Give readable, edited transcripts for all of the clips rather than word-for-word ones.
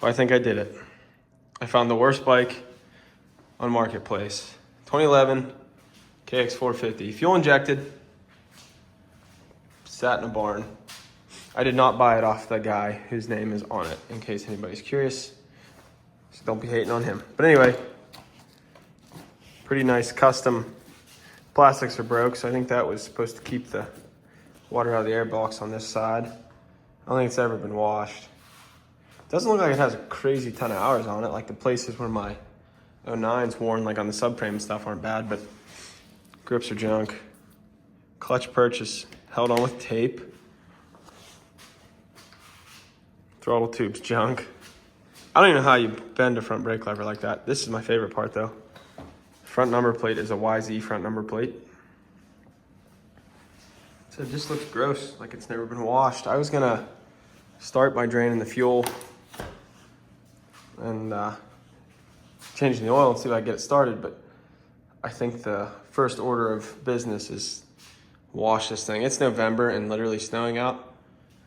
Well, I think I did it. I found the worst bike on Marketplace. 2011 KX450. Fuel injected. Sat in a barn. I did not buy it off the guy whose name is on it, in case anybody's curious. So don't be hating on him. But anyway, pretty nice custom. Plastics are broke, so I think that was supposed to keep the water out of the air box on this side. I don't think it's ever been washed. Doesn't look like it has a crazy ton of hours on it. Like the places where my 09's worn, like on the subframe and stuff, aren't bad, but grips are junk. Clutch purchase held on with tape. Throttle tube's junk. I don't even know how you bend a front brake lever like that. This is my favorite part though. Front number plate is a YZ front number plate. So it just looks gross, like it's never been washed. I was gonna start by draining the fuel and changing the oil and see if I can get it started, but I think the first order of business is wash this thing. It's November and literally snowing out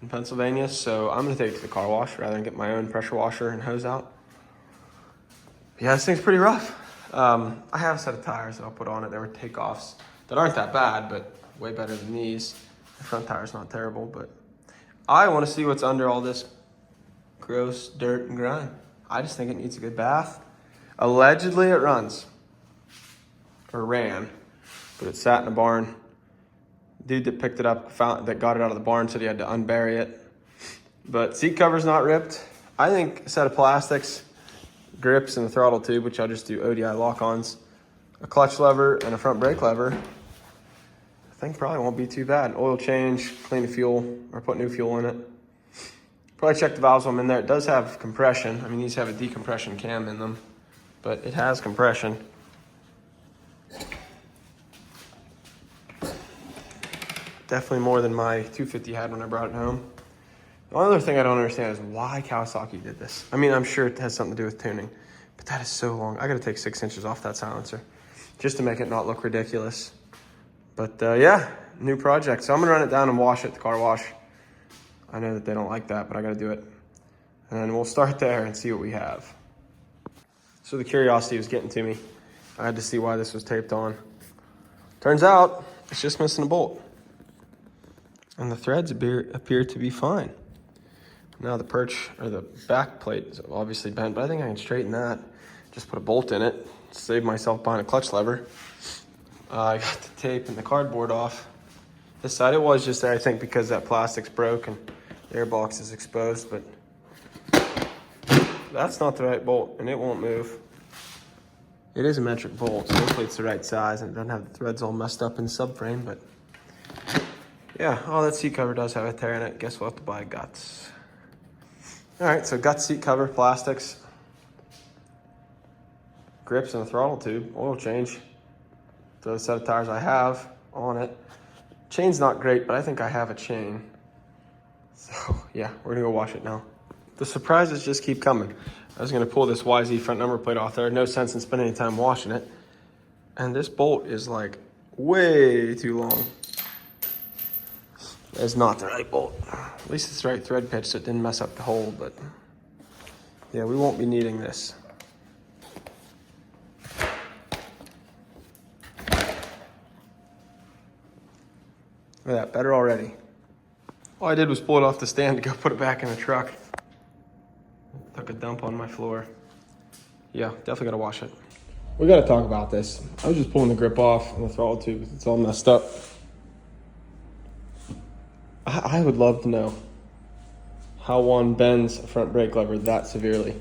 in Pennsylvania, so I'm gonna take it to the car wash rather than get my own pressure washer and hose out. Yeah, this thing's pretty rough. I have a set of tires that I'll put on it. They were takeoffs that aren't that bad, but way better than these. The front tire's not terrible, but I want to see what's under all this gross dirt and grime. I just think it needs a good bath. Allegedly it runs, or ran, but it sat in a barn. Dude that picked it up, that got it out of the barn, said he had to unbury it. But seat cover's not ripped. I think a set of plastics, grips and a throttle tube, which I'll just do ODI lock-ons, a clutch lever and a front brake lever, I think probably won't be too bad. Oil change, clean the fuel, or put new fuel in it. Probably check the valves while I'm in there. It does have compression. I mean, these have a decompression cam in them, but it has compression. Definitely more than my 250 had when I brought it home. The only other thing I don't understand is why Kawasaki did this. I mean, I'm sure it has something to do with tuning, but that is so long. I gotta take 6 inches off that silencer just to make it not look ridiculous. But yeah, new project. So I'm gonna run it down and wash it at the car wash. I know that they don't like that, but I gotta do it. And then we'll start there and see what we have. So the curiosity was getting to me. I had to see why this was taped on. Turns out it's just missing a bolt. And the threads appear to be fine. Now the perch, or the back plate is obviously bent, but I think I can straighten that. Just put a bolt in it, save myself buying a clutch lever. I got the tape and the cardboard off. This side, it was just there, I think, because that plastic's broke and the air box is exposed, but that's not the right bolt and it won't move. It is a metric bolt, so hopefully it's the right size and it doesn't have the threads all messed up in the subframe, but yeah, oh, that seat cover does have a tear in it. Guess we'll have to buy guts. All right, so guts, seat cover, plastics, grips and a throttle tube, oil change. The set of tires I have on it. Chain's not great, but I think I have a chain. So yeah, we're gonna go wash it now. The surprises just keep coming. I was gonna pull this YZ front number plate off there. No sense in spending any time washing it. And this bolt is like way too long. It's not the right bolt. At least it's the right thread pitch so it didn't mess up the hole, but yeah, we won't be needing this. Look at that, better already. All I did was pull it off the stand to go put it back in the truck. Took a dump on my floor. Yeah, definitely gotta wash it. We gotta talk about this. I was just pulling the grip off on the throttle tube. It's all messed up. I would love to know how one bends a front brake lever that severely.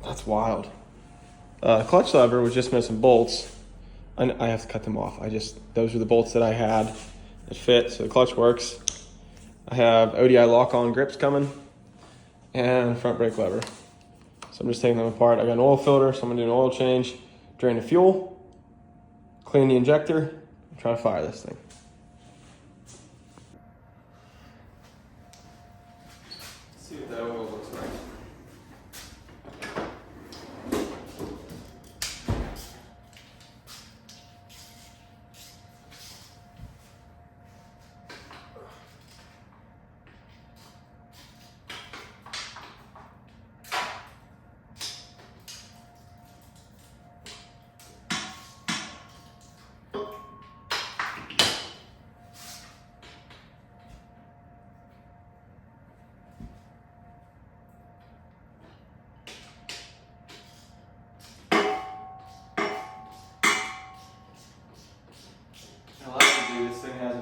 That's wild. Clutch lever was just missing bolts. I have to cut them off. Those are the bolts that I had that fit, so the clutch works. I have ODI lock-on grips coming and front brake lever. So I'm just taking them apart. I got an oil filter, so I'm gonna do an oil change, drain the fuel, clean the injector, and try to fire this thing. See what that oil looks like.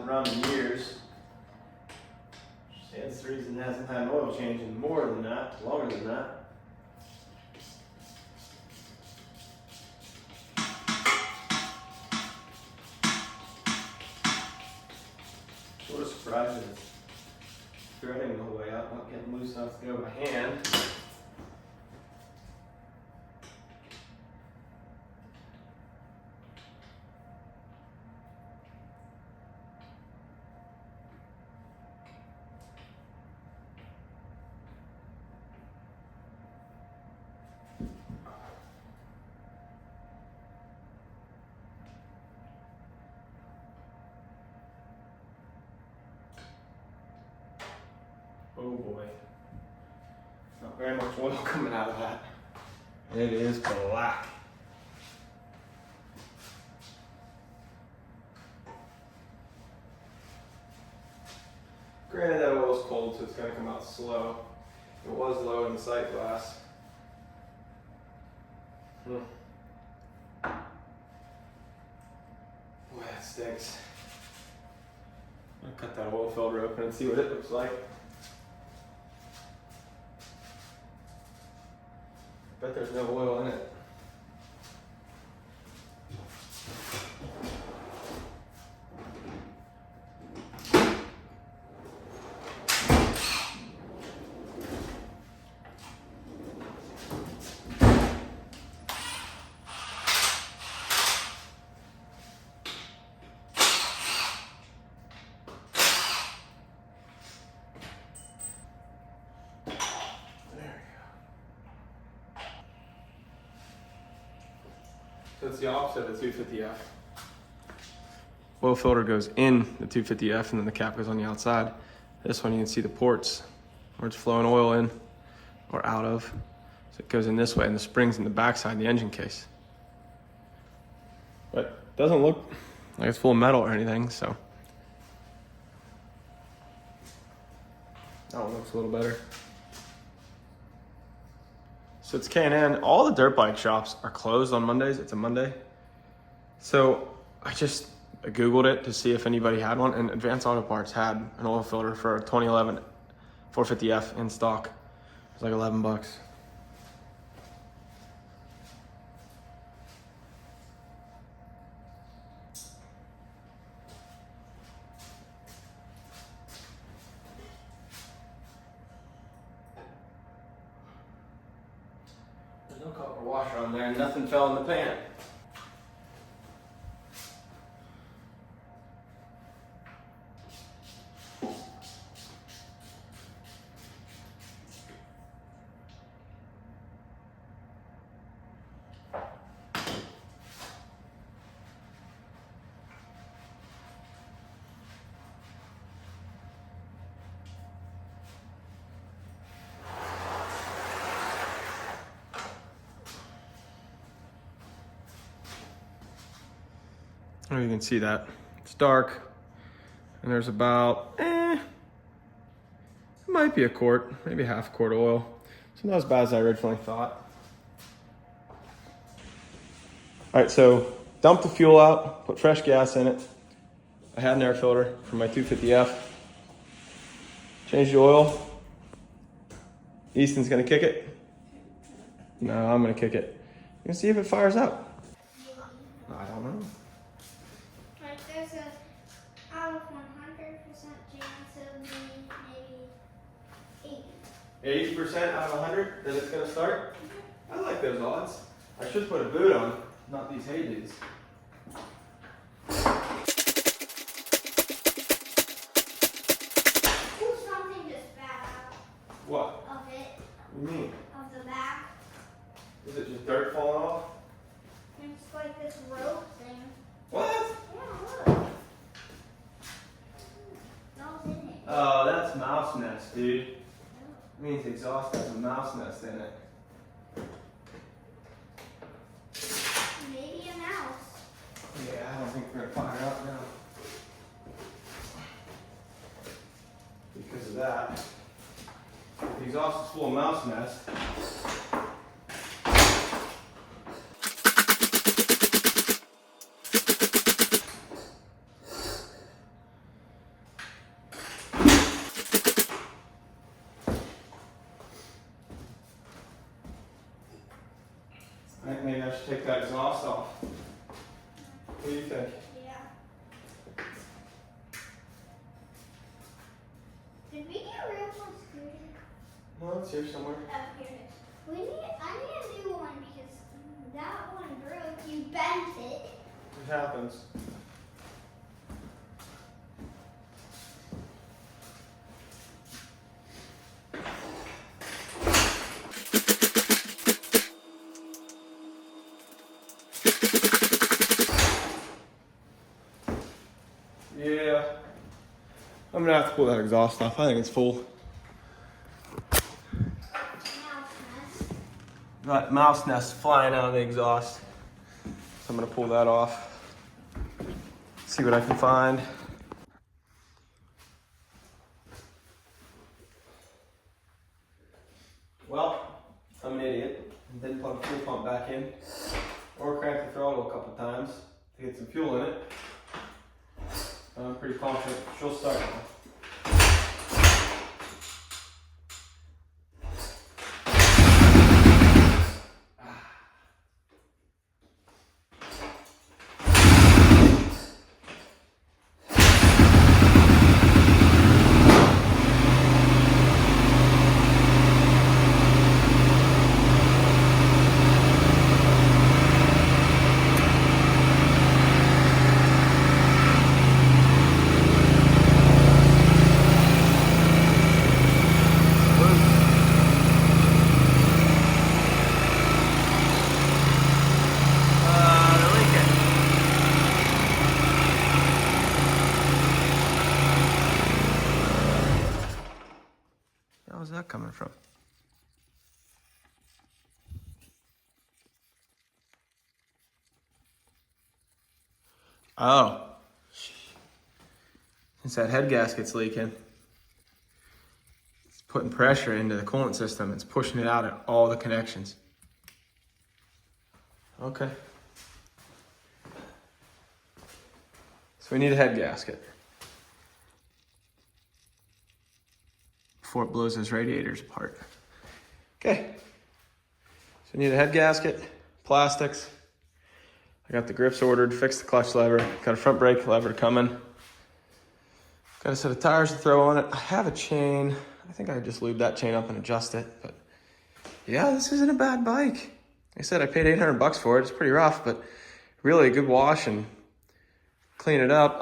run in years. Stands to reason it hasn't had an oil change in more than that, longer than that. Sort of surprised it's threading the whole way out, not getting loose enough to go by hand. Oh boy. Not very much oil coming out of that. It is black. Granted that oil's cold, so it's going to come out slow. It was low in the sight glass. Boy, that stinks. I'll cut that oil filter open and see what it looks like. Bet there's no oil in it. So it's the opposite of the 250F. Oil filter goes in the 250F and then the cap goes on the outside. This one you can see the ports where it's flowing oil in or out of. So it goes in this way and the spring's in the backside, the engine case. But it doesn't look like it's full of metal or anything, so. That one looks a little better. So it's K&N. All the dirt bike shops are closed on Mondays. It's a Monday. So I just Googled it to see if anybody had one, and Advanced Auto Parts had an oil filter for a 2011 450F in stock. It was like 11 bucks. There's no copper washer on there, and nothing fell in the pan. Oh, you can see that. It's dark, and there's about, it might be a quart, maybe half a quart of oil. So not as bad as I originally thought. All right, so dump the fuel out, put fresh gas in it. I had an air filter for my 250F. Change the oil. Easton's gonna kick it. No, I'm gonna kick it. You can see if it fires up. I don't know. There's a out of 100% chance of maybe 80. 80% out of 100 that it's gonna start? I like those odds. I should put a boot on, not these hay dudes. Something just bad out What? of it, What do you mean? of the back. Is it just dirt falling off? It's like this rope thing. What? Yeah, look. It's in it. Oh, that's mouse nest, dude. It means the exhaust has a mouse nest in it. Maybe a mouse. Yeah, I don't think we're gonna fire up now. Because of that. The exhaust is full of mouse nest. take that exhaust off. What do you think? Yeah. Did we get a real one scooter? No, it's here somewhere. Oh, here it is. I need a new one because that one broke. You bent it. It happens. Yeah, I'm gonna have to pull that exhaust off. I think it's full. Got mouse nest flying out of the exhaust. So I'm gonna pull that off. See what I can find. Well, I'm an idiot. Didn't plug the fuel pump back in or crank the throttle a couple times to get some fuel in it. I'm pretty confident she'll start now. How's that coming from? Oh. Since that head gasket's leaking, it's putting pressure into the coolant system. It's pushing it out at all the connections. Okay. So we need a head gasket before it blows those radiators apart. Okay. So we need a head gasket, plastics. I got the grips ordered, fixed the clutch lever, got a front brake lever coming. Got a set of tires to throw on it. I have a chain. I think I just lube that chain up and adjust it. But yeah, this isn't a bad bike. Like I said, I paid $800 for it. It's pretty rough, but really a good wash and clean it up.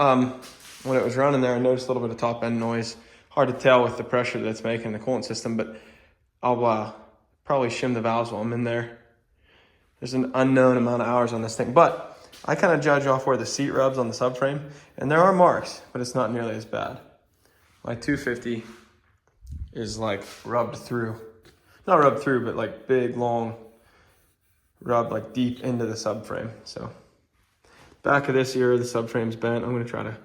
When it was running there, I noticed a little bit of top end noise. Hard to tell with the pressure that it's making in the coolant system, but I'll probably shim the valves while I'm in there. There's an unknown amount of hours on this thing, but I kind of judge off where the seat rubs on the subframe, and there are marks, but it's not nearly as bad. My 250 is like rubbed through. Not rubbed through, but like big, long rub like deep into the subframe. So back of this ear, the subframe's bent. I'm gonna try to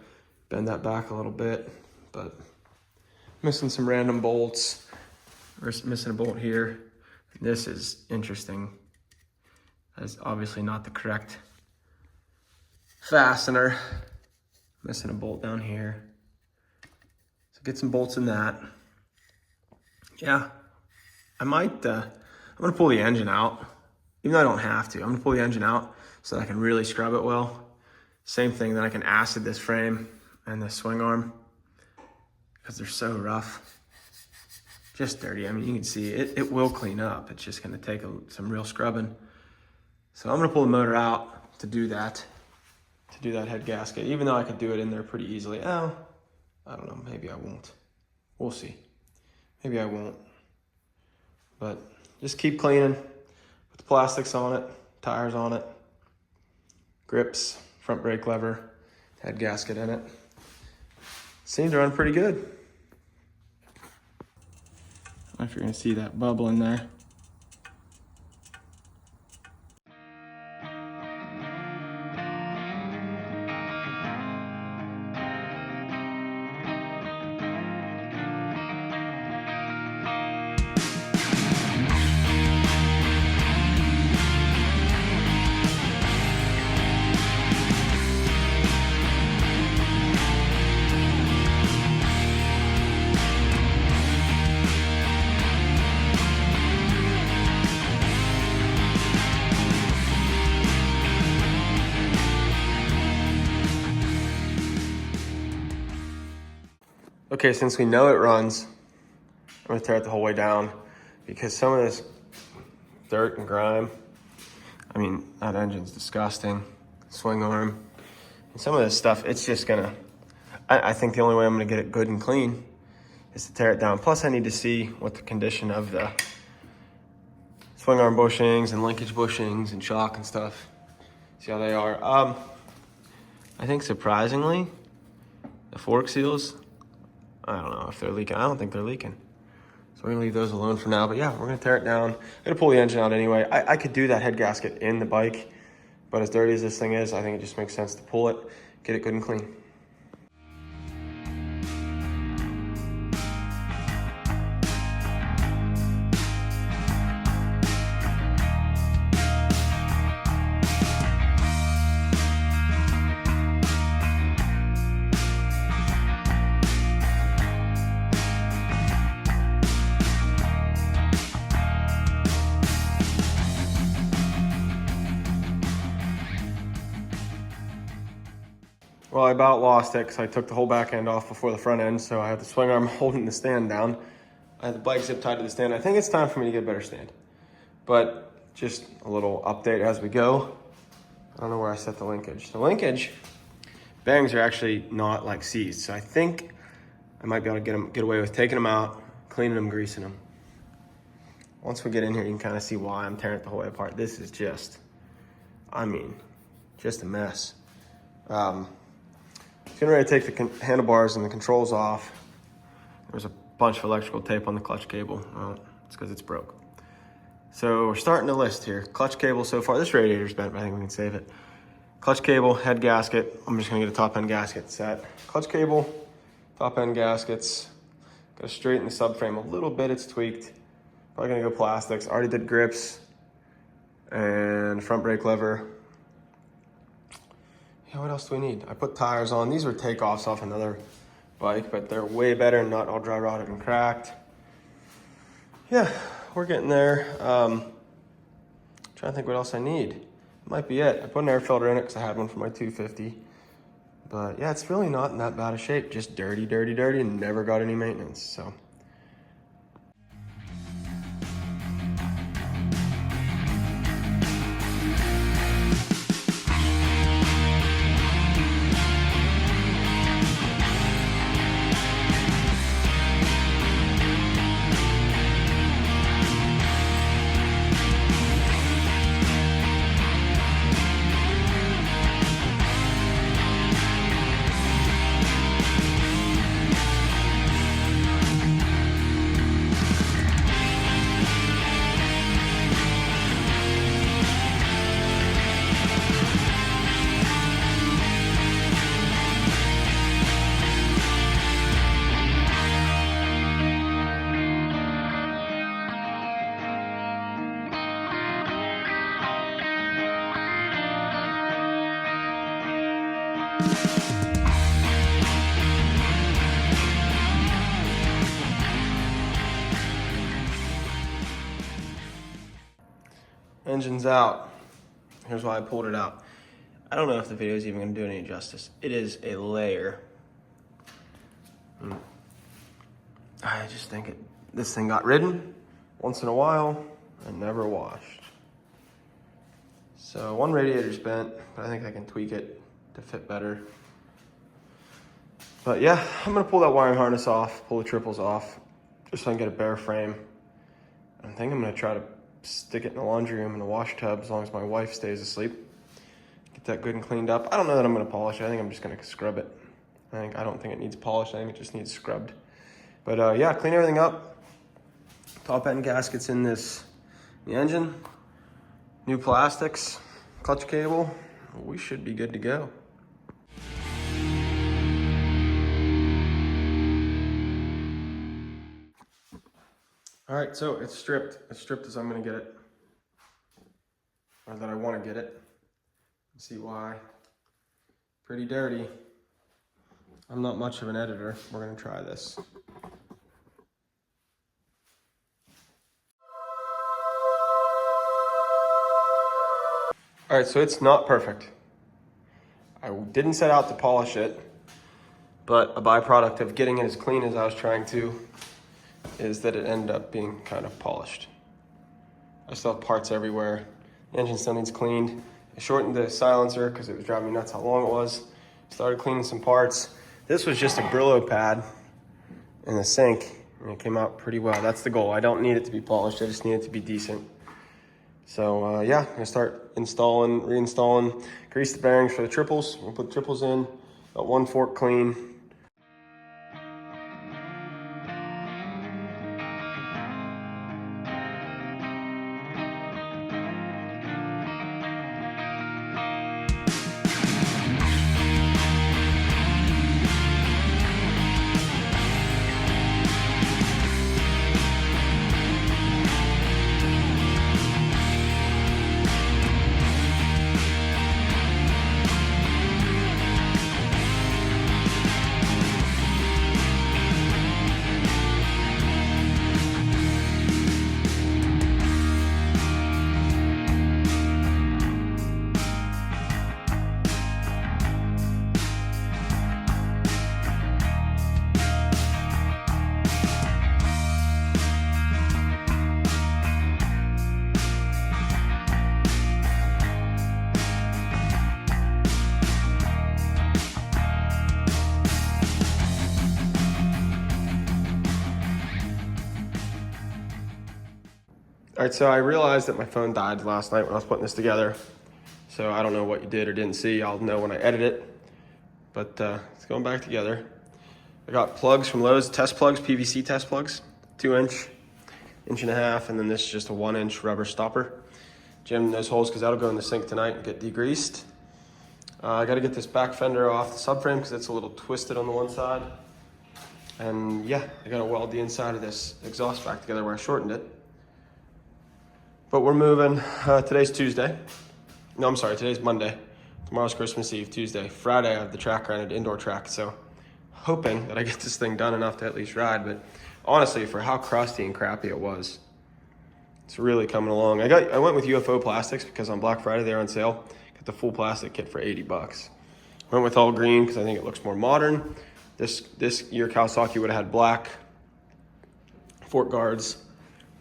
bend that back a little bit, but missing some random bolts. We're missing a bolt here. This is interesting. That's obviously not the correct fastener. Missing a bolt down here. So get some bolts in that. Yeah, I might, I'm gonna pull the engine out. Even though I don't have to, I'm gonna pull the engine out so that I can really scrub it well. Same thing, that I can acid this frame and the swing arm because they're so rough. Just dirty. I mean, you can see it will clean up. It's just gonna take some real scrubbing. So I'm gonna pull the motor out to do that head gasket, even though I could do it in there pretty easily. Oh, I don't know, maybe I won't. We'll see. Maybe I won't. But just keep cleaning. Put the plastics on it, tires on it, grips, front brake lever, head gasket in it. Seemed to run pretty good. I don't know if you're gonna see that bubble in there. Okay, since we know it runs, I'm gonna tear it the whole way down because some of this dirt and grime, I mean, that engine's disgusting. Swing arm. And some of this stuff, it's just gonna, I think the only way I'm gonna get it good and clean is to tear it down. Plus I need to see what the condition of the swing arm bushings and linkage bushings and shock and stuff. See how they are. I think surprisingly, the fork seals, I don't know if they're leaking. I don't think they're leaking. So we're gonna leave those alone for now. But yeah, we're gonna tear it down. I'm gonna pull the engine out anyway. I could do that head gasket in the bike, but as dirty as this thing is, I think it just makes sense to pull it, get it good and clean. Well, I about lost it because I took the whole back end off before the front end, so I had the swing arm holding the stand down. I had the bike zip tied to the stand. I think it's time for me to get a better stand. But just a little update as we go. I don't know where I set the linkage. The linkage bearings are actually not like seized, so I think I might be able to get away with taking them out, cleaning them, greasing them. Once we get in here, you can kind of see why I'm tearing it the whole way apart. This is just, I mean, just a mess. Getting ready to take the handlebars and the controls off. There's a bunch of electrical tape on the clutch cable. Well, it's because it's broke. So we're starting to list here. Clutch cable so far. This radiator's bent, but I think we can save it. Clutch cable, head gasket. I'm just gonna get a top end gasket set. Clutch cable, top end gaskets. Gotta straighten the subframe a little bit. It's tweaked. Probably gonna go plastics. Already did grips and front brake lever. Yeah, what else do we need? I put tires on. These were takeoffs off another bike, but they're way better, not all dry rotted and cracked. Yeah, we're getting there. Trying to think what else I need. Might be it. I put an air filter in it because I had one for my 250. But yeah, it's really not in that bad a shape. Just dirty, dirty, dirty, and never got any maintenance, so. Engine's out. Here's why I pulled it out. I don't know if the video is even gonna do any justice. It is a layer. I just think this thing got ridden once in a while and never washed. So one radiator's bent, but I think I can tweak it to fit better. But yeah, I'm gonna pull that wiring harness off, pull the triples off, just so I can get a bare frame. I think I'm gonna try to stick it in the laundry room in the wash tub as long as my wife stays asleep. Get that good and cleaned up. I don't know that I'm gonna polish it. I think I'm just gonna scrub it. I don't think it needs polish. I think it just needs scrubbed. But yeah, clean everything up. Top end gaskets in the engine. New plastics, clutch cable. We should be good to go. All right, so it's stripped. It's stripped as I'm gonna get it, or that I wanna get it. See why. Pretty dirty. I'm not much of an editor. We're gonna try this. All right, so it's not perfect. I didn't set out to polish it. But a byproduct of getting it as clean as I was trying to is that it ended up being kind of polished. I still have parts everywhere. The engine still needs cleaned. I shortened the silencer because it was driving me nuts how long it was. Started cleaning some parts. This was just a Brillo pad in the sink, and it came out pretty well. That's the goal. I don't need it to be polished. I just need it to be decent. So yeah, I'm gonna start installing, reinstalling, grease the bearings for the triples. We'll put the triples in, got one fork clean. All right, so I realized that my phone died last night when I was putting this together. So I don't know what you did or didn't see. I'll know when I edit it. But it's going back together. I got plugs from Lowe's, test plugs, PVC test plugs, 2-inch, 1.5 inch, and then this is just a 1-inch rubber stopper. Jam those holes because that'll go in the sink tonight and get degreased. I got to get this back fender off the subframe because it's a little twisted on the one side. And yeah, I got to weld the inside of this exhaust back together where I shortened it. But we're moving. Today's Tuesday. No, I'm sorry, today's Monday. Tomorrow's Christmas Eve, Tuesday. Friday, I have the track rented, indoor track. So hoping that I get this thing done enough to at least ride. But honestly, for how crusty and crappy it was, it's really coming along. I went with UFO plastics because on Black Friday they're on sale. Got the full plastic kit for $80. Went with all green because I think it looks more modern. This year Kawasaki would have had black fork guards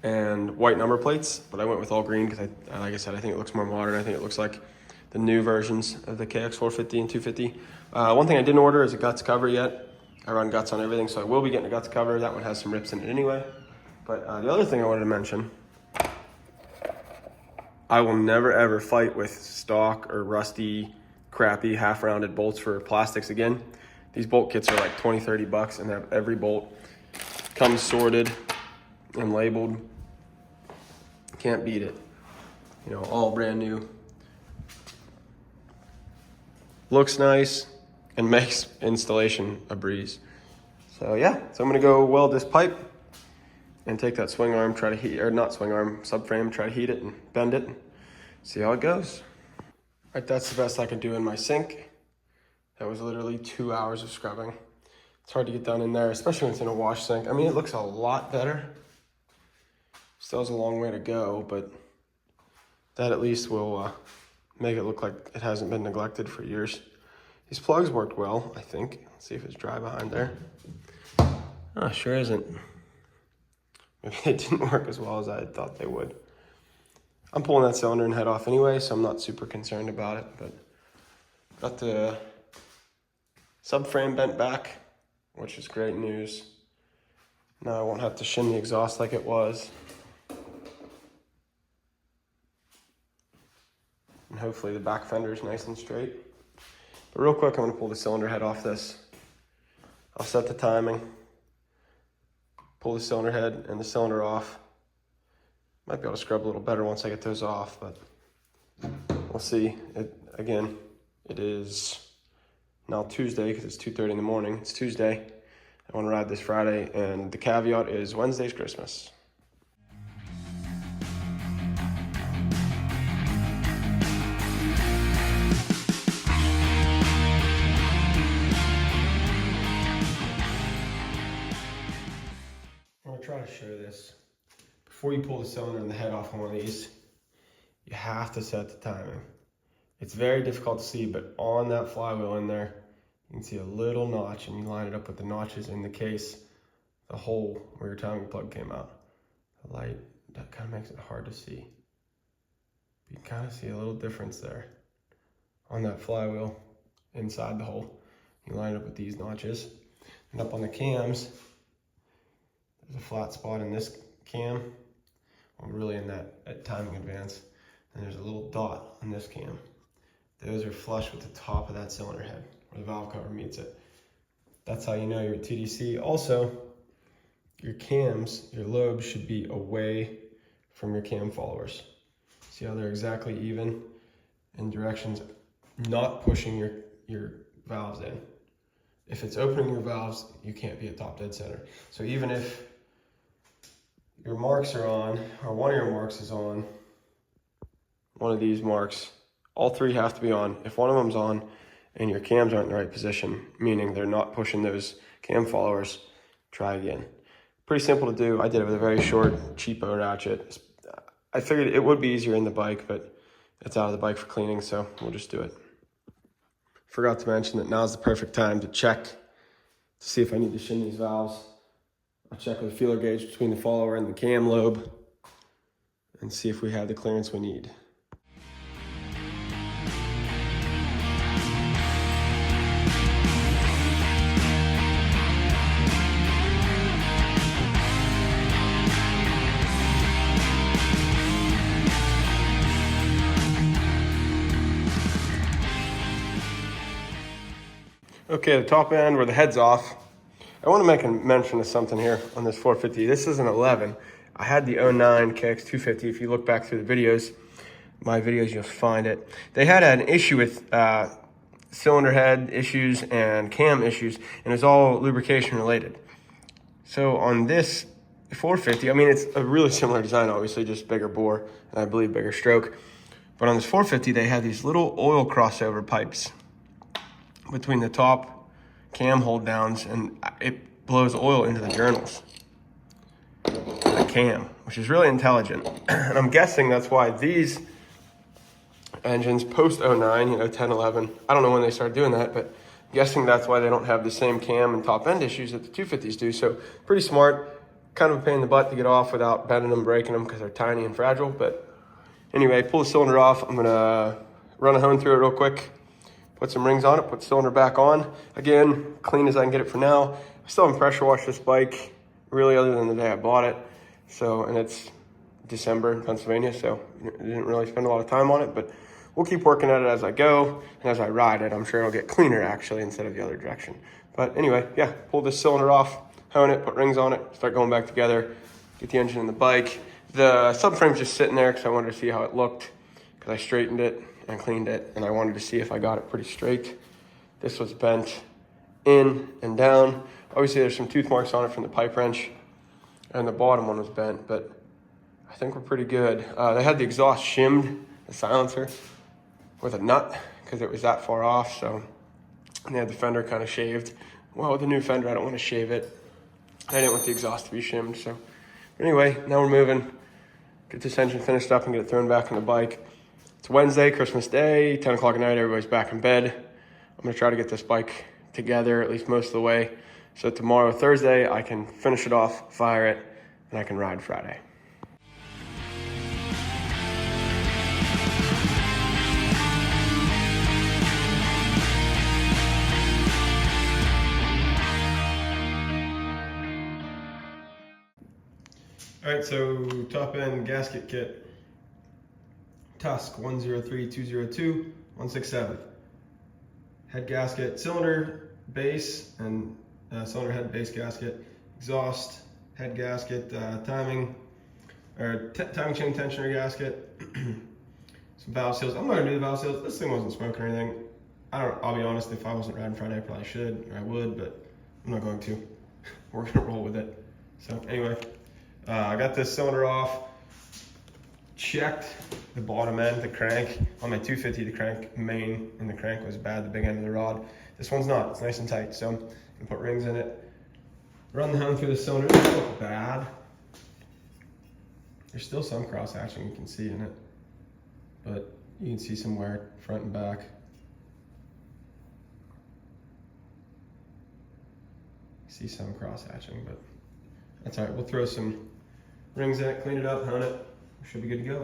and white number plates, but I went with all green because, like I said, I think it looks more modern. I think it looks like the new versions of the KX450 and 250. One thing I didn't order is a guts cover yet. I run guts on everything, so I will be getting a guts cover. That one has some rips in it anyway. But the other thing I wanted to mention, I will never ever fight with stock or rusty, crappy, half-rounded bolts for plastics again. These bolt kits are like $20, $30, and they have every bolt comes sorted and labeled. Can't beat it. You know, all brand new. Looks nice and makes installation a breeze. So yeah, so I'm gonna go weld this pipe and take that swing arm, try to heat, or not swing arm, subframe, try to heat it and bend it and see how it goes. All right, that's the best I can do in my sink. That was literally 2 hours of scrubbing. It's hard to get done in there, especially when it's in a wash sink. I mean, it looks a lot better. Still has a long way to go, but that at least will make it look like it hasn't been neglected for years. These plugs worked well, I think. Let's see if it's dry behind there. Oh, sure isn't. Maybe it didn't work as well as I thought they would. I'm pulling that cylinder and head off anyway, so I'm not super concerned about it, but got the subframe bent back, which is great news. Now I won't have to shin the exhaust like it was. And hopefully the back fender is nice and straight. But real quick, I'm gonna pull the cylinder head off this. I'll set the timing, pull the cylinder head and the cylinder off. Might be able to scrub a little better once I get those off, but we'll see. Again, it is now Tuesday because it's 2:30 in the morning. It's Tuesday. I wanna ride this Friday, and the caveat is Wednesday's Christmas. I'm gonna try to show this. Before you pull the cylinder and the head off on one of these, you have to set the timing. It's very difficult to see, but on that flywheel in there, you can see a little notch, and you line it up with the notches in the case, the hole where your timing plug came out. The light, that kind of makes it hard to see. You can kind of see a little difference there on that flywheel inside the hole. You line it up with these notches. And up on the cams, there's a flat spot in this cam, well, really in that timing advance. And there's a little dot on this cam. Those are flush with the top of that cylinder head, where the valve cover meets it. That's how you know you're at TDC. Also, your cams, your lobes should be away from your cam followers. See how they're exactly even in directions, not pushing your valves in. If it's opening your valves, you can't be at top dead center. So even if your marks are on, or one of your marks is on, one of these marks, all three have to be on. If one of them's on and your cams aren't in the right position, meaning they're not pushing those cam followers, try again. Pretty simple to do. I did it with a very short, cheapo ratchet. I figured it would be easier in the bike, but it's out of the bike for cleaning, so we'll just do it. Forgot to mention that now's the perfect time to check to see if I need to shim these valves. I'll check with a feeler gauge between the follower and the cam lobe and see if we have the clearance we need. Okay, the top end where the head's off. I want to make a mention of something here on this 450. This is an 11. I had the 09 KX 250. If you look back through the videos, my videos, you'll find it. They had an issue with cylinder head issues and cam issues, and it was all lubrication related. So on this 450, I mean, it's a really similar design, obviously, just bigger bore, and I believe bigger stroke. But on this 450, they had these little oil crossover pipes between the top cam hold downs, and it blows oil into the journals, the cam, which is really intelligent. And I'm guessing that's why these engines post 09, 10, 11, I don't know when they started doing that, but I'm guessing that's why they don't have the same cam and top end issues that the 250s do. So pretty smart, kind of a pain in the butt to get off without bending them, breaking them, because they're tiny and fragile. But anyway, pull the cylinder off. I'm gonna run a hone through it real quick, put some rings on it, put the cylinder back on. Again, clean as I can get it for now. I still haven't pressure washed this bike, really, other than the day I bought it. So, and it's December in Pennsylvania, so I didn't really spend a lot of time on it, but we'll keep working at it as I go, and as I ride it, I'm sure it'll get cleaner, actually, instead of the other direction. But anyway, yeah, pull this cylinder off, hone it, put rings on it, start going back together, get the engine in the bike. The subframe's just sitting there because I wanted to see how it looked, because I straightened it and cleaned it, and I wanted to see if I got it pretty straight. This was bent in and down. Obviously, there's some tooth marks on it from the pipe wrench, and the bottom one was bent, but I think we're pretty good. They had the exhaust shimmed, the silencer, with a nut, because it was that far off, so, and they had the fender kind of shaved. Well, with the new fender, I don't want to shave it. I didn't want the exhaust to be shimmed, so. But anyway, now we're moving. Get this engine finished up and get it thrown back on the bike. It's Wednesday, Christmas Day, 10 o'clock at night, everybody's back in bed. I'm gonna try to get this bike together, at least most of the way. So tomorrow, Thursday, I can finish it off, fire it, and I can ride Friday. All right, so top end gasket kit. Tusk 103202 167. Head gasket, cylinder base and cylinder head base gasket, exhaust head gasket, timing chain tensioner gasket, some valve seals. I'm not gonna do the valve seals. This thing wasn't smoking or anything. I'll be honest, if I wasn't riding Friday, I probably should, or I would, but I'm not going to. We're gonna roll with it. So anyway, I got this cylinder off. Checked the bottom end, the crank. On my 250, the crank main and the crank was bad, the big end of the rod. This one's not, it's nice and tight, so I'm gonna put rings in it. Run the hone through the cylinder, it doesn't look bad. There's still some cross hatching you can see in it, but you can see some wear front and back. See some cross hatching, but that's all right. We'll throw some rings in it, clean it up, hone it. Should be good to go.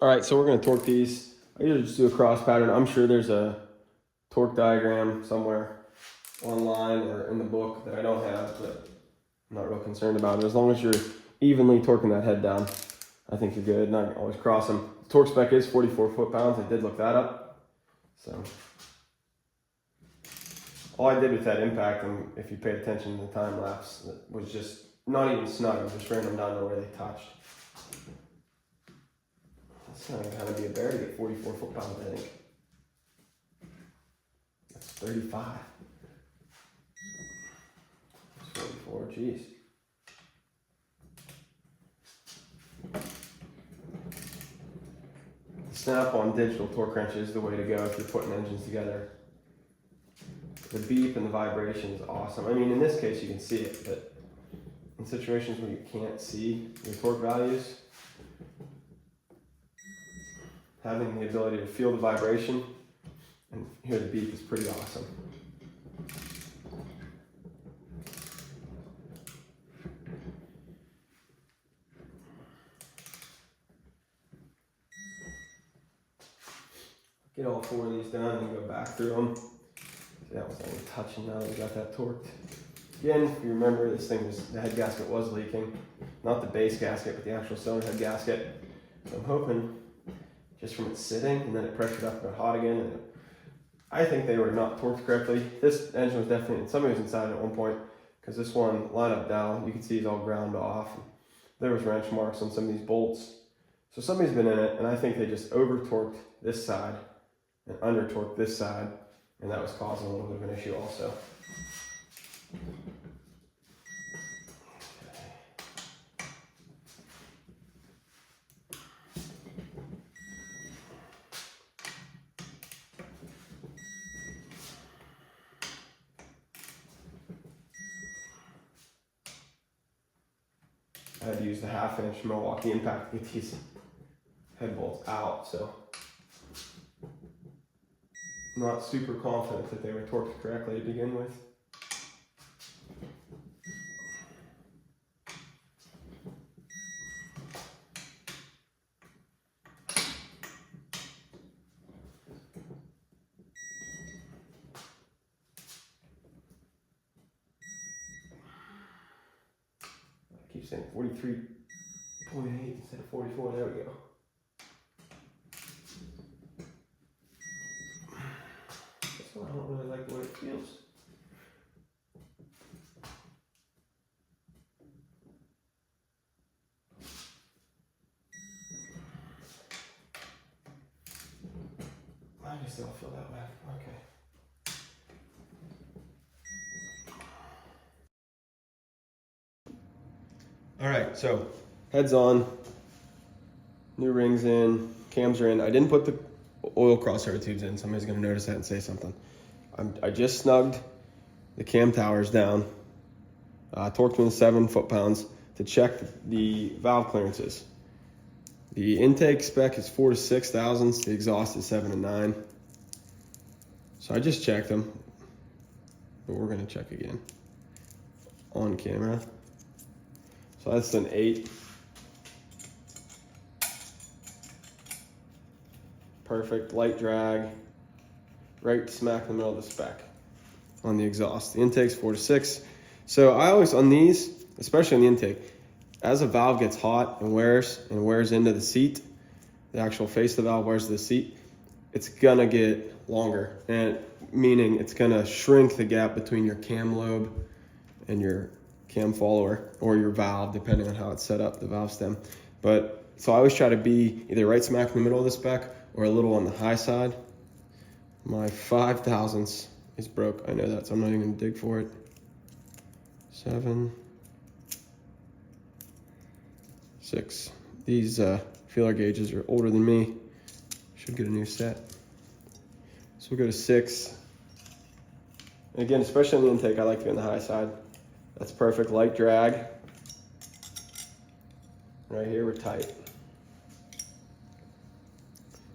All right, so we're gonna torque these. I usually just do a cross pattern. I'm sure there's a torque diagram somewhere online or in the book that I don't have, but I'm not real concerned about it. As long as you're evenly torquing that head down, I think you're good. Not always cross them. The torque spec is 44 foot-pounds. I did look that up. So all I did with that impact, and if you paid attention to the time lapse, was just not even snug, just ran them down to where they touched. It's not even gonna be a bear to get 44 foot-pounds, I think. That's 35. That's 44, geez. Snap-on digital torque wrench is the way to go if you're putting engines together. The beep and the vibration is awesome. I mean, in this case, you can see it, but in situations where you can't see your torque values, having the ability to feel the vibration and hear the beep is pretty awesome. Get all 4 of these done and go back through them. See, that was only touching now that we got that torqued. Again, if you remember, this thing was, the head gasket was leaking. Not the base gasket, but the actual cylinder head gasket. So I'm hoping, just from it sitting, and then it pressured up and got hot again. And I think they were not torqued correctly. This engine was definitely, somebody was inside it at one point, because this one line-up dowel, you can see it's all ground off. There was wrench marks on some of these bolts. So somebody's been in it, and I think they just over-torqued this side and under-torqued this side, and that was causing a little bit of an issue also. I had to use the 1/2-inch Milwaukee impact to get these head bolts out, so I'm not super confident that they were torqued correctly to begin with. I keep saying 43.8 instead of 44, there we go. I don't really like the way it feels. I guess they all feel that way. Okay. All right, so heads on, new rings in, cams are in. I didn't put the oil crossover tubes in. Somebody's gonna notice that and say something. I just snugged the cam towers down, torqued them to 7 foot-pounds to check the valve clearances. The intake spec is 4 to 6 thousandths, the exhaust is 7 to 9. So I just checked them, but we're gonna check again. on camera. So that's an 8. Perfect, light drag, right smack in the middle of the spec on the exhaust. The intake's 4 to 6. So I always, on these, especially on the intake, as a valve gets hot and wears into the seat, the actual face of the valve wears to the seat, it's gonna get longer, and meaning it's gonna shrink the gap between your cam lobe and your cam follower, or your valve, depending on how it's set up, the valve stem. But so I always try to be either right smack in the middle of the spec or a little on the high side. My 5 thousandths is broke. I know that, so I'm not even gonna dig for it. 7, 6. These feeler gauges are older than me. Should get a new set. So we'll go to 6. And again, especially on the intake, I like to be on the high side. That's perfect, light drag. Right here, we're tight.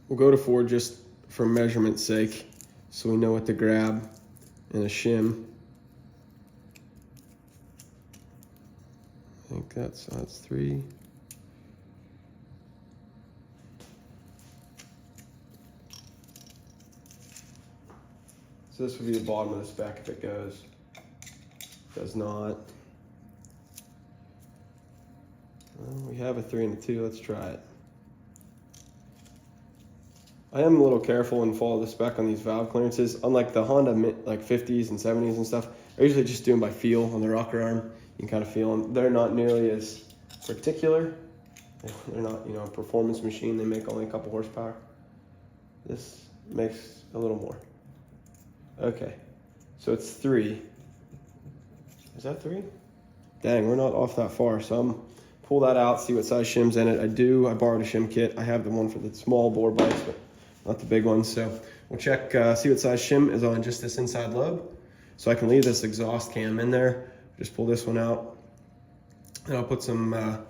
We'll go to 4 just for measurement's sake, so we know what to grab in a shim. I think that's 3. So this would be the bottom of the spec if it goes. Does not. Well, we have a 3 and a 2, let's try it. I am a little careful and follow the spec on these valve clearances. Unlike the Honda like 50s and 70s and stuff, I usually just do them by feel on the rocker arm. You can kind of feel them. They're not nearly as particular. They're not, a performance machine. They make only a couple horsepower. This makes a little more. Okay, so it's 3. Is that 3? Dang, we're not off that far. So I'm pull that out, see what size shim's in it. I borrowed a shim kit. I have the one for the small bore bikes, but not the big ones. So we'll check, see what size shim is on just this inside lobe. So I can leave this exhaust cam in there. Just pull this one out. And I'll put some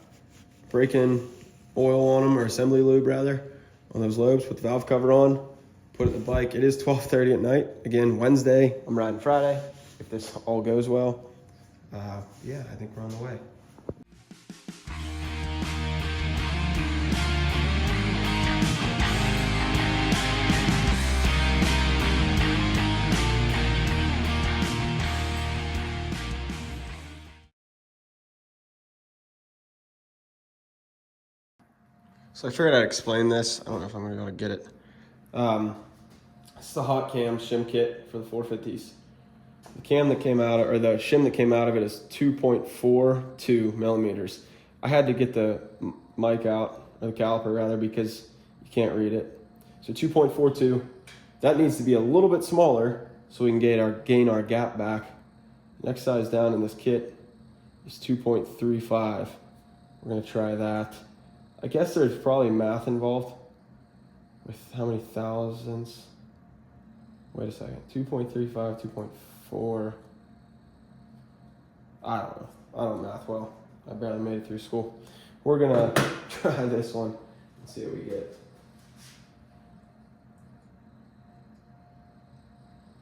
break-in oil on them, or assembly lube rather, on those lobes. Put the valve cover on, put it in the bike. It is 12:30 at night. Again, Wednesday. I'm riding Friday, if this all goes well. Yeah, I think we're on the way. So I figured I'd explain this. I don't know if I'm gonna be able to get it. It's the hot cam shim kit for the 450s. The cam that came out, or the shim that came out of it, is 2.42 millimeters. I had to get the mic out, or the caliper rather, because you can't read it. So 2.42. That needs to be a little bit smaller so we can gain our gap back. Next size down in this kit is 2.35. We're gonna try that. I guess there's probably math involved with how many thousandths. Wait a second, 2.35, 2.4. I don't know. I don't math well. I barely made it through school. We're gonna try this one and see what we get.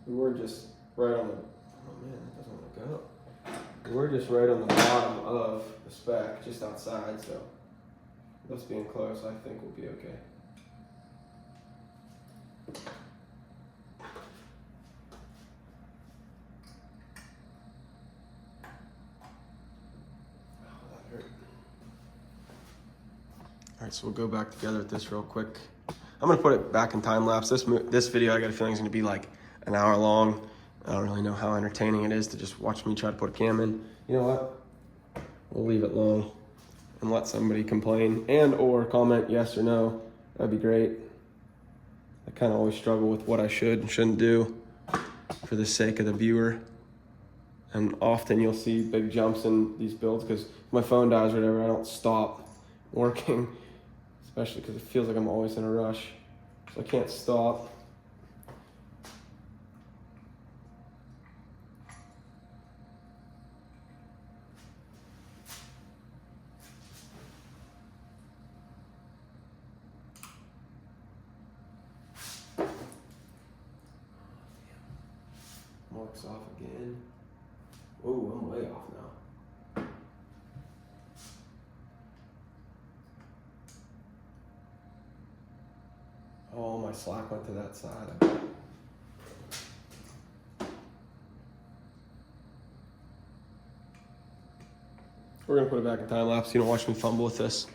We were just right on the, oh man, it doesn't want to go. We're just right on the bottom of the spec, just outside, so us being close, I think we'll be okay. Oh, that hurt. All right, so we'll go back together at this real quick. I'm gonna put it back in time lapse. This video, I got a feeling, is gonna be like an hour long. I don't really know how entertaining it is to just watch me try to put a cam in. You know what? We'll leave it long and let somebody complain and or comment yes or no. That'd be great. I kind of always struggle with what I should and shouldn't do for the sake of the viewer. And often you'll see big jumps in these builds because my phone dies or whatever, I don't stop working, especially because it feels like I'm always in a rush. So I can't stop. Marks off again. Ooh, I'm way off now. Oh, my slack went to that side. We're gonna put it back in time lapse so you don't watch me fumble with this.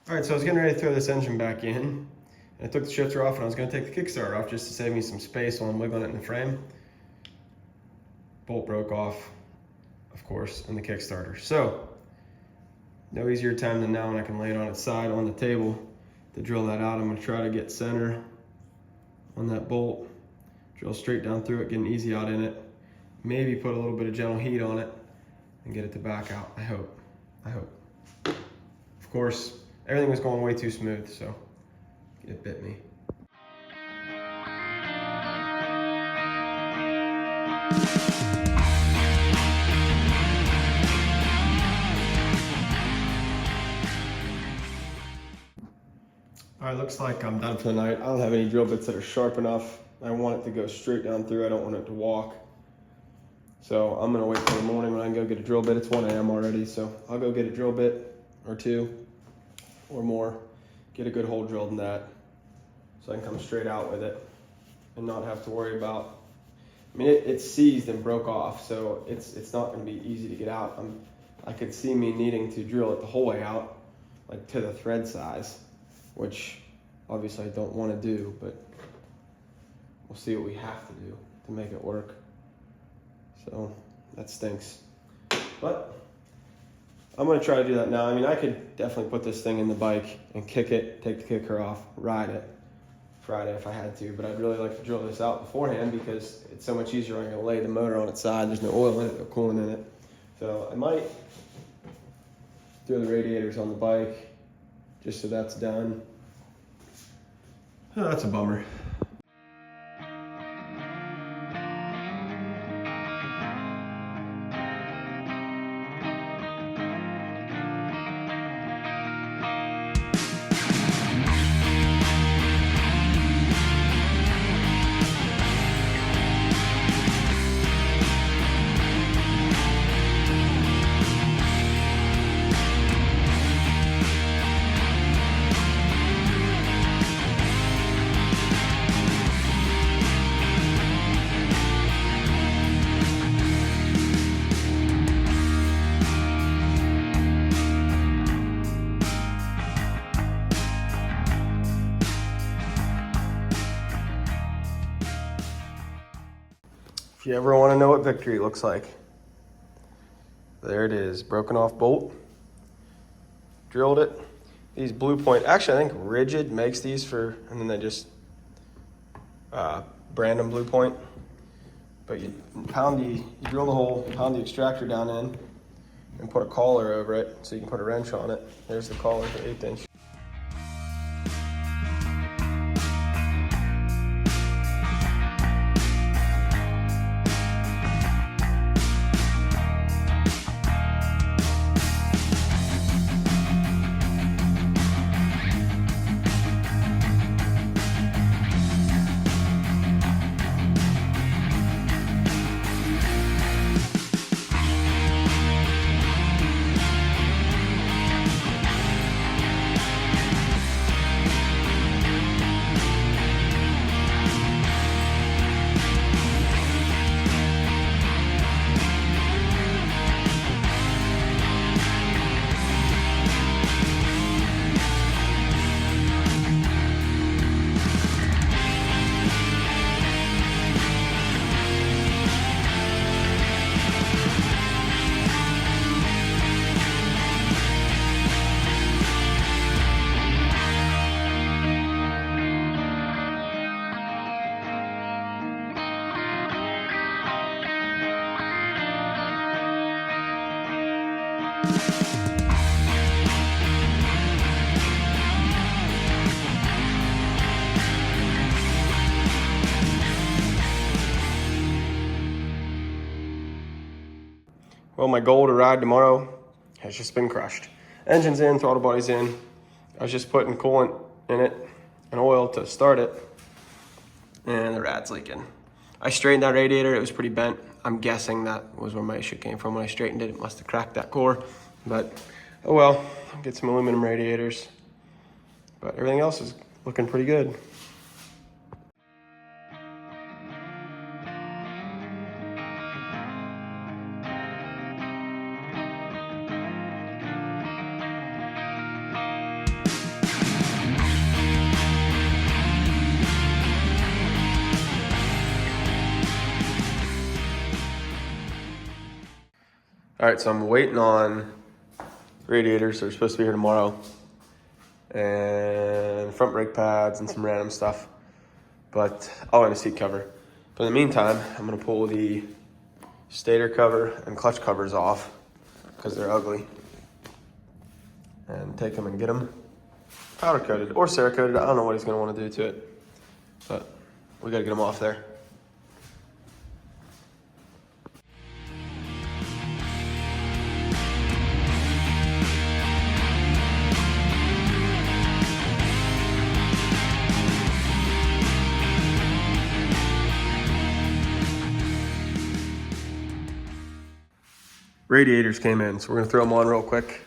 All right, so I was getting ready to throw this engine back in, and I took the shifter off, and I was going to take the kickstarter off just to save me some space while I'm wiggling it in the frame. Bolt broke off, of course, in the kickstarter. So, no easier time than now when I can lay it on its side on the table to drill that out. I'm going to try to get center on that bolt, drill straight down through it, get an easy out in it, maybe put a little bit of gentle heat on it, and get it to back out. I hope. Of course, everything was going way too smooth, so it bit me. All right, looks like I'm done for the night. I don't have any drill bits that are sharp enough. I want it to go straight down through. I don't want it to walk. So I'm gonna wait till the morning when I can go get a drill bit. It's 1 a.m. already, so I'll go get a drill bit or two or more, get a good hole drilled in that so I can come straight out with it and not have to worry about, I mean, it's seized and broke off, so it's not gonna be easy to get out. I could see me needing to drill it the whole way out, like to the thread size, which obviously I don't wanna do, but we'll see what we have to do to make it work. So that stinks, but I'm gonna try to do that now. I mean, I could definitely put this thing in the bike and kick it, take the kicker off, ride it Friday if I had to, but I'd really like to drill this out beforehand because it's so much easier. I'm gonna lay the motor on its side. There's no oil in it, no coolant in it. So I might throw the radiators on the bike just so that's done. Oh, that's a bummer. If you ever want to know what victory looks like, there it is, broken off bolt, drilled it. These Blue Point, actually I think Rigid makes these for, and then they just brand them Blue Point. But you drill the hole, pound the extractor down in, and put a collar over it so you can put a wrench on it. There's the collar for 1/8 inch. Well, my goal to ride tomorrow has just been crushed. Engine's in, throttle body's in. I was just putting coolant in it and oil to start it, and the rad's leaking. I straightened that radiator, it was pretty bent. I'm guessing that was where my issue came from when I straightened it. It must have cracked that core, but oh well, I'll get some aluminum radiators. But everything else is looking pretty good. All right, so I'm waiting on radiators. They're supposed to be here tomorrow. And front brake pads and some random stuff. But, oh, and a seat cover. But in the meantime, I'm gonna pull the stator cover and clutch covers off because they're ugly. And take them and get them powder coated or Cerakoted. I don't know what he's gonna wanna do to it. But we gotta get them off there. Radiators came in, so we're gonna throw them on real quick.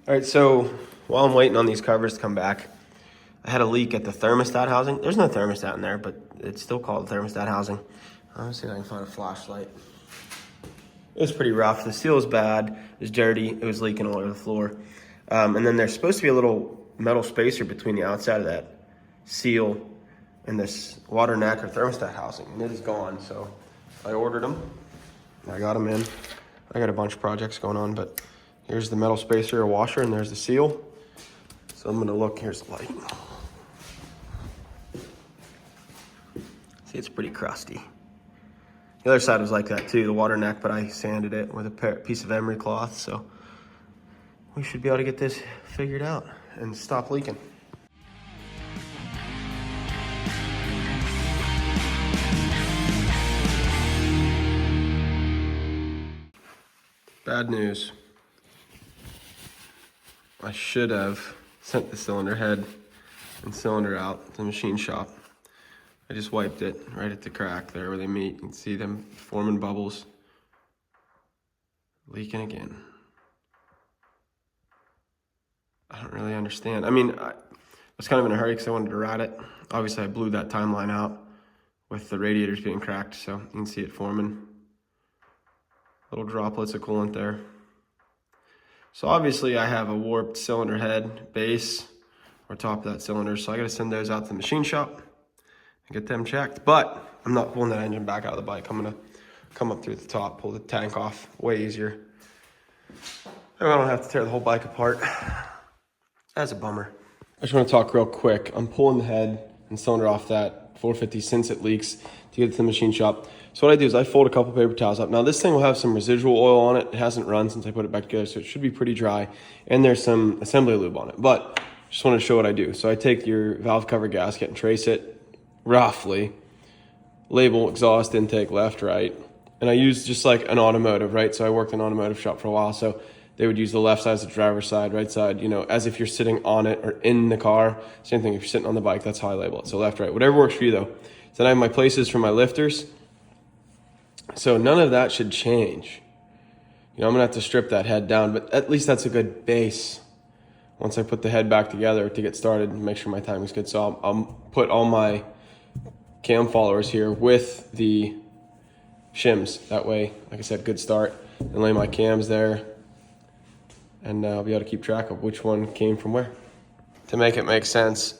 All right, so while I'm waiting on these covers to come back, I had a leak at the thermostat housing. There's no thermostat in there, but it's still called thermostat housing. Let's see if I can find a flashlight. It was pretty rough. The seal was bad. It was dirty. It was leaking all over the floor. And then there's supposed to be a little metal spacer between the outside of that seal and this water neck or thermostat housing, and it is gone. So I ordered them. I got them in. I got a bunch of projects going on, but here's the metal spacer or washer, and there's the seal. So I'm gonna look, here's the light. See, it's pretty crusty. The other side was like that too, the water neck, but I sanded it with a piece of emery cloth, so we should be able to get this figured out and stop leaking. Bad news. I should have sent the cylinder head and cylinder out to the machine shop. I just wiped it right at the crack there where they meet. You can see them forming bubbles. Leaking again. I don't really understand. I mean, I was kind of in a hurry because I wanted to ride it. Obviously, I blew that timeline out with the radiators being cracked, so you can see it forming. Little droplets of coolant there. So obviously I have a warped cylinder head base or top of that cylinder, so I gotta send those out to the machine shop and get them checked. But I'm not pulling that engine back out of the bike. I'm gonna come up through the top, pull the tank off, way easier. And I don't have to tear the whole bike apart. That's a bummer. I just want to talk real quick. I'm pulling the head and cylinder off that 450 since it leaks to get it to the machine shop. So what I do is I fold a couple paper towels up. Now this thing will have some residual oil on it. It hasn't run since I put it back together, so it should be pretty dry. And there's some assembly lube on it. But just want to show what I do. So I take your valve cover gasket and trace it roughly. Label exhaust intake left, right. And I use just like an automotive, right? So I worked in an automotive shop for a while. So they would use the left side as the driver's side, right side, as if you're sitting on it or in the car. Same thing if you're sitting on the bike, that's how I label it. So left, right, whatever works for you though. So then I have my places for my lifters. So none of that should change. I'm gonna have to strip that head down, but at least that's a good base. Once I put the head back together to get started and make sure my timing's good. So I'll put all my cam followers here with the shims. That way, like I said, good start. And lay my cams there. And I'll be able to keep track of which one came from where. To make it make sense,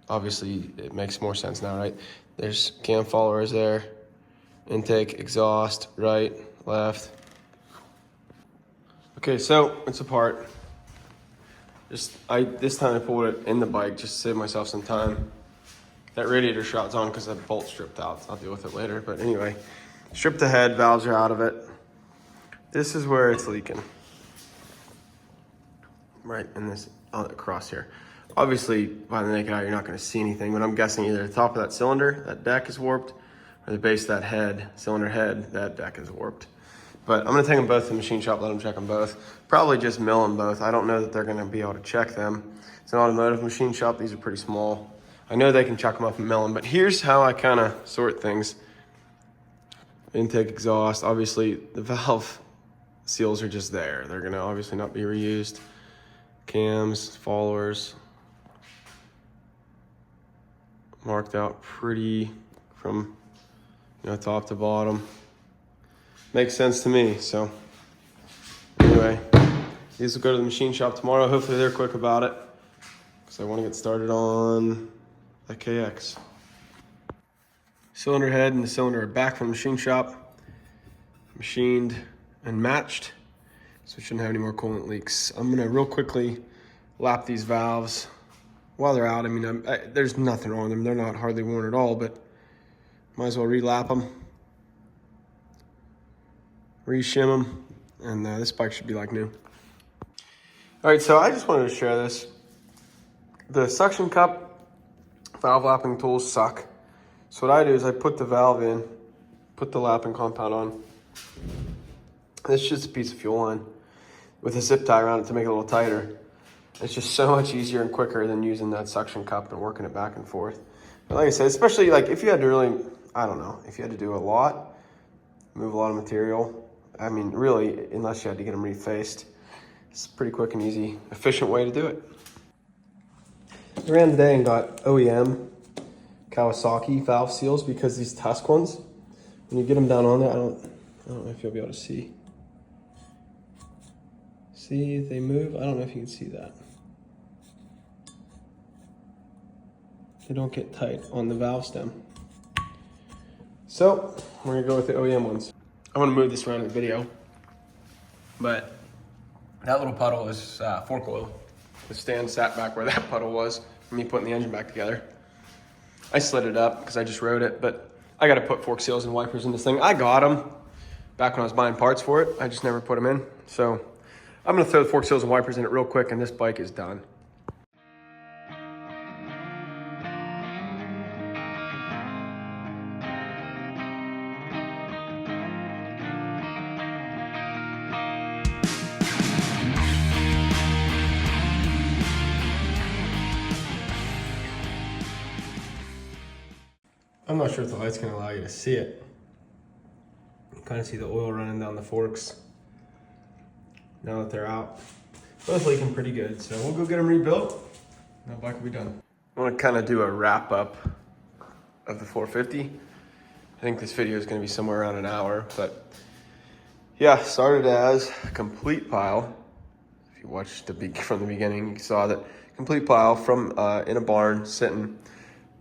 obviously it makes more sense now, right? There's cam followers there, intake, exhaust, right, left. Okay, so it's apart. This time I pulled it in the bike just to save myself some time. That radiator shot's on because that bolt stripped out. I'll deal with it later, but anyway. Strip the head, valves are out of it. This is where it's leaking. Right in this, across here. Obviously, by the naked eye, you're not gonna see anything, but I'm guessing either the top of that cylinder, that deck is warped, or the base of that head, cylinder head, that deck is warped. But I'm gonna take them both to the machine shop, let them check them both. Probably just mill them both. I don't know that they're gonna be able to check them. It's an automotive machine shop, these are pretty small. I know they can chuck them up and mill them, but here's how I kinda sort things. Intake, exhaust, obviously the valve seals are just there. They're gonna obviously not be reused. Cams, followers, marked out pretty from top to bottom. Makes sense to me. So anyway, these will go to the machine shop tomorrow. Hopefully they're quick about it because I want to get started on the KX. Cylinder head and the cylinder are back from the machine shop, machined and matched. So we shouldn't have any more coolant leaks. I'm gonna real quickly lap these valves while they're out. I mean, there's nothing wrong with them. They're not hardly worn at all, but might as well re-lap them, re-shim them, and this bike should be like new. All right, so I just wanted to share this. The suction cup valve lapping tools suck. So what I do is I put the valve in, put the lapping compound on. It's just a piece of fuel line with a zip tie around it to make it a little tighter. It's just so much easier and quicker than using that suction cup and working it back and forth. But like I said, especially like if you had to really, I don't know, if you had to do a lot, move a lot of material. I mean, really, unless you had to get them refaced, it's a pretty quick and easy, efficient way to do it. I ran today and got OEM Kawasaki valve seals because these Tusk ones, when you get them down on there, I don't know if you'll be able to see. See if they move? I don't know if you can see that. They don't get tight on the valve stem. So we're gonna go with the OEM ones. I wanna move this around in the video, but that little puddle is fork oil. The stand sat back where that puddle was, for me putting the engine back together. I slid it up because I just rode it, but I gotta put fork seals and wipers in this thing. I got them back when I was buying parts for it. I just never put them in. So I'm gonna throw the fork seals and wipers in it real quick and this bike is done. I'm not sure if the light's gonna allow you to see it. You kind of see the oil running down the forks now that they're out. Both leaking pretty good, so we'll go get them rebuilt. That bike will be done. I want to kind of do a wrap up of the 450. I think this video is going to be somewhere around an hour, but yeah, started as a complete pile. If you watched from the beginning, you saw that complete pile from in a barn sitting.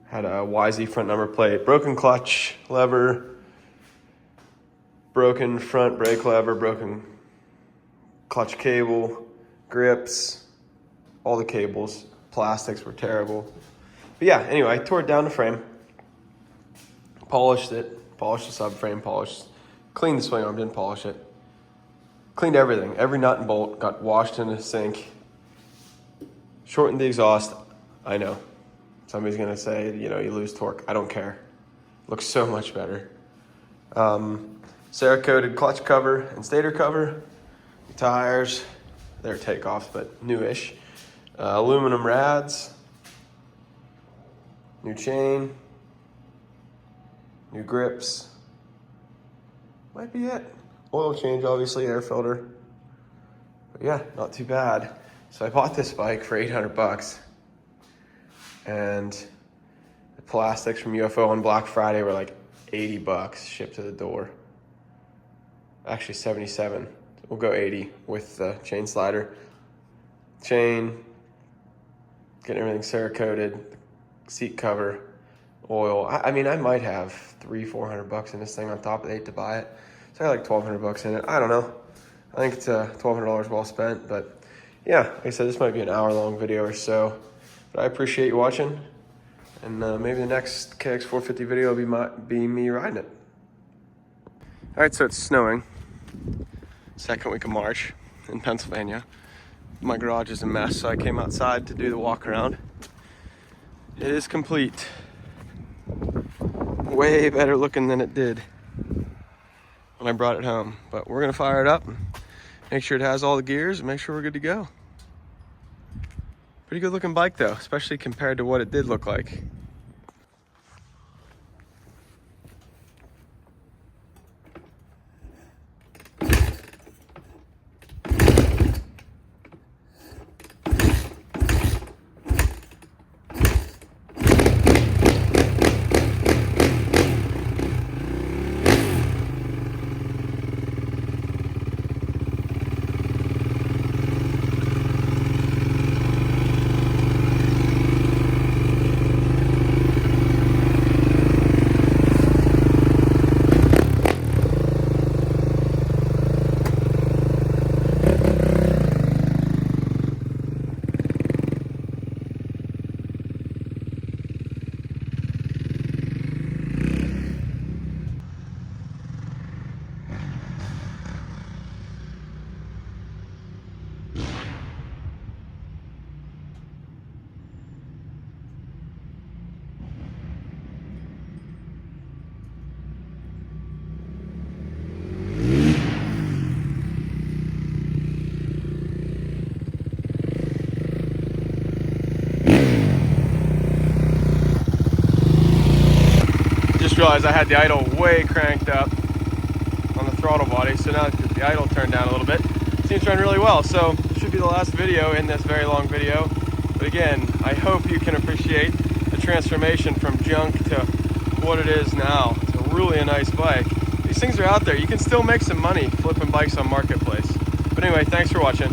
Had a YZ front number plate, broken clutch lever, broken front brake lever, broken clutch cable, grips, all the cables, plastics were terrible. But yeah, anyway, I tore it down the frame, polished it, polished the subframe, cleaned the swing arm, didn't polish it. Cleaned everything, every nut and bolt got washed in the sink. Shortened the exhaust, I know. Somebody's gonna say, you know, you lose torque. I don't care. Looks so much better. Cerakoted clutch cover and stator cover. Tires, they're takeoffs, but newish. Aluminum rads. New chain. New grips. Might be it. Oil change, obviously, air filter. But yeah, not too bad. So I bought this bike for 800 bucks. And the plastics from UFO on Black Friday were like 80 bucks shipped to the door. Actually 77. We'll go 80 with the chain slider. Chain, getting everything Cerakoted, seat cover, oil. I mean, I might have $300-400 bucks in this thing on top of 8 to buy it. So I got like 1,200 bucks in it. I don't know. I think it's $1,200 well spent, but yeah, like I said, this might be an hour-long video or so. But I appreciate you watching, and maybe the next KX450 video will be me riding it. All right, so it's snowing. Second week of March in Pennsylvania. My garage is a mess, so I came outside to do the walk around. It is complete. Way better looking than it did when I brought it home. But we're gonna fire it up, make sure it has all the gears, and make sure we're good to go. Pretty good looking bike though, especially compared to what it did look like. Just realized I had the idle way cranked up on the throttle body, so now the idle turned down a little bit. Seems to run really well, so this should be the last video in this very long video. But again, I hope you can appreciate the transformation from junk to what it is now. It's really a nice bike. These things are out there. You can still make some money flipping bikes on Marketplace. But anyway, thanks for watching.